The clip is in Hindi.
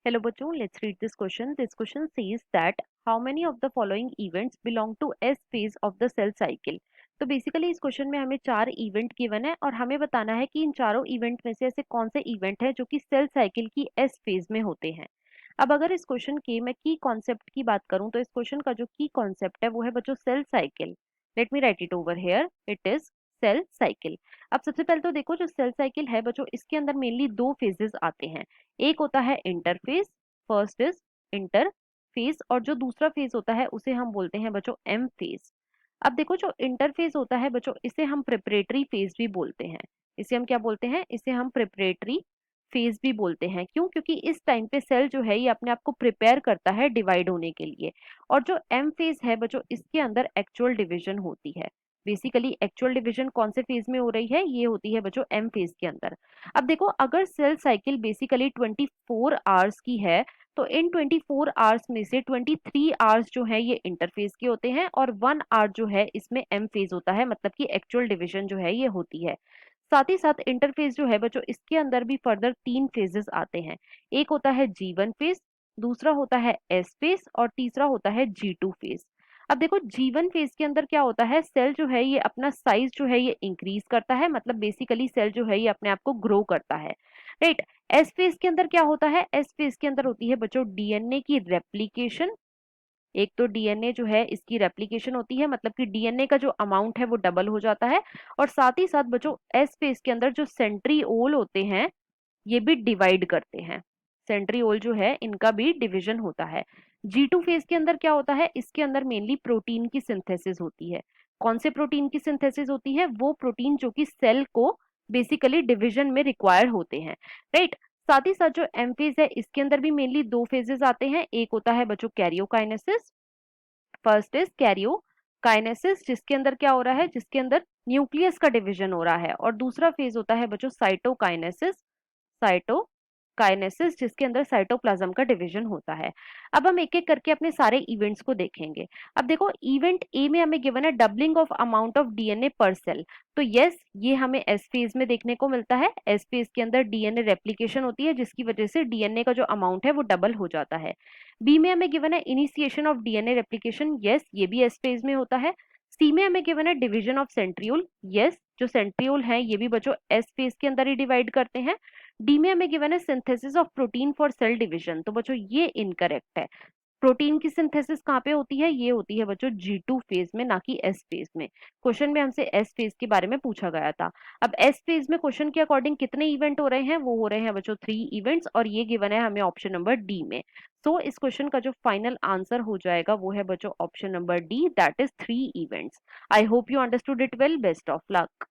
Hello बच्चों, let's read this question. This question says that how many of the following events belong to S phase of the cell cycle? तो बेसिकली इस क्वेश्चन में हमें 4 इवेंट गिवन है और हमें बताना है कि इन चारों इवेंट में से ऐसे कौन से इवेंट है जो कि सेल साइकिल की एस फेज में होते हैं। अब अगर इस क्वेश्चन के मैं की कॉन्सेप्ट की बात करूं तो इस क्वेश्चन का जो की कॉन्सेप्ट है वो है बच्चों cell cycle. Let me write it over here, it is cell cycle. अब सबसे पहले तो देखो जो सेल साइकिल है बच्चों, इसके अंदर मेनली दो फेजेस आते हैं। एक होता है इंटरफेज, फर्स्ट इज इंटरफेज, और जो दूसरा फेज होता है उसे हम बोलते हैं बच्चों एम फेज। अब देखो जो इंटरफेज होता है बच्चों, इसे हम प्रिपरेटरी फेज भी बोलते हैं। इसे हम क्या बोलते हैं? इसे हम प्रिपरेटरी फेज भी बोलते हैं। क्यों? क्योंकि इस टाइम पे सेल जो है ये अपने आप को प्रिपेयर करता है डिवाइड होने के लिए। और जो एम फेज है बच्चों, इसके अंदर एक्चुअल डिवीजन होती है। बेसिकली एक्चुअल डिवीजन कौन से फेज में हो रही है? ये होती है बच्चों एम फेज के अंदर। अब देखो अगर सेल साइकिल बेसिकली 24 आवर्स की है तो इन 24 आवर्स में से 23 आवर्स जो है ये इंटरफेज के होते हैं और 1 आवर जो है इसमें एम फेज होता है, मतलब कि एक्चुअल डिवीजन जो है ये होती है। साथ ही साथ इंटरफेज जो है बच्चों, इसके अंदर भी फर्दर 3 फेजेस आते हैं। एक होता है G1 फेज, दूसरा होता है S फेज और तीसरा होता है G2 फेज। अब देखो G1 फेज के अंदर क्या होता है, सेल जो है ये अपना साइज जो है ये इंक्रीज करता है, मतलब बेसिकली सेल जो है ये अपने आप को ग्रो करता है, राइट। एस फेज के अंदर क्या होता है? एस फेज के अंदर होती है बच्चों डीएनए की रेप्लिकेशन। एक तो डीएनए जो है इसकी रेप्लिकेशन होती है, मतलब कि डीएनए का जो अमाउंट है वो डबल हो जाता है। और साथ ही साथ बच्चों एस फेज के अंदर जो सेंट्रीओल होते हैं ये भी डिवाइड करते हैं। सेंट्रीओल जो है इनका भी डिवीजन होता है। G2 फेज के अंदर क्या होता है? इसके अंदर मेनली प्रोटीन की सिंथेसिस होती है। कौन से प्रोटीन की सिंथेसिस होती है? वो प्रोटीन जो कि सेल को बेसिकली डिवीजन में रिक्वायर्ड होते हैं, राइट। साथ ही साथ जो एम फेज है इसके अंदर भी मेनली दो फेजेस आते हैं। एक होता है बच्चों कैरियोकाइनेसिस, फर्स्ट इज कैरियोकाइनेसिस, जिसके अंदर क्या हो रहा है? जिसके अंदर न्यूक्लियस का डिवीजन हो रहा है। और दूसरा फेज होता है बच्चों साइटोकाइनेसिस, साइटोकाइनेसिस, जिसके अंदर साइटोप्लाज्म का डिवीजन होता है। अब हम एक एक करके अपने सारे इवेंट्स को देखेंगे। अब देखो इवेंट ए में हमें गिवन है doubling of amount of DNA पर सेल। तो यस, ये हमें एस फेज में देखने को मिलता है। एस फेज के अंदर डीएनए रेप्लिकेशन होती है जिसकी वजह से डीएनए का जो अमाउंट है वो डबल हो जाता है। बी में हमें गिवन है initiation of DNA replication. Yes, ये भी एस फेज में होता है। सी में हमें गिवन है डिवीजन ऑफ सेंट्रियोल। यस, जो सेंट्रियोल है ये भी बच्चों एस फेज के अंदर ही डिवाइड करते हैं। डी में हमें गिवन है synthesis of protein for sale division. तो बच्चों ये इनकरेक्ट है। प्रोटीन की सिंथेसिस कहाँ पे होती है? ये होती है बच्चों G2 फेज में, ना कि एस फेज में। क्वेश्चन में हमसे एस फेज के बारे में पूछा गया था। अब एस फेज में क्वेश्चन के अकॉर्डिंग कितने इवेंट हो रहे हैं? वो हो रहे हैं बच्चों 3 इवेंट्स, और ये गिवन है हमें ऑप्शन नंबर डी में। सो इस क्वेश्चन का जो फाइनल आंसर हो जाएगा वो है बच्चों option number D, that is 3 events. I hope you understood it well. Best of luck.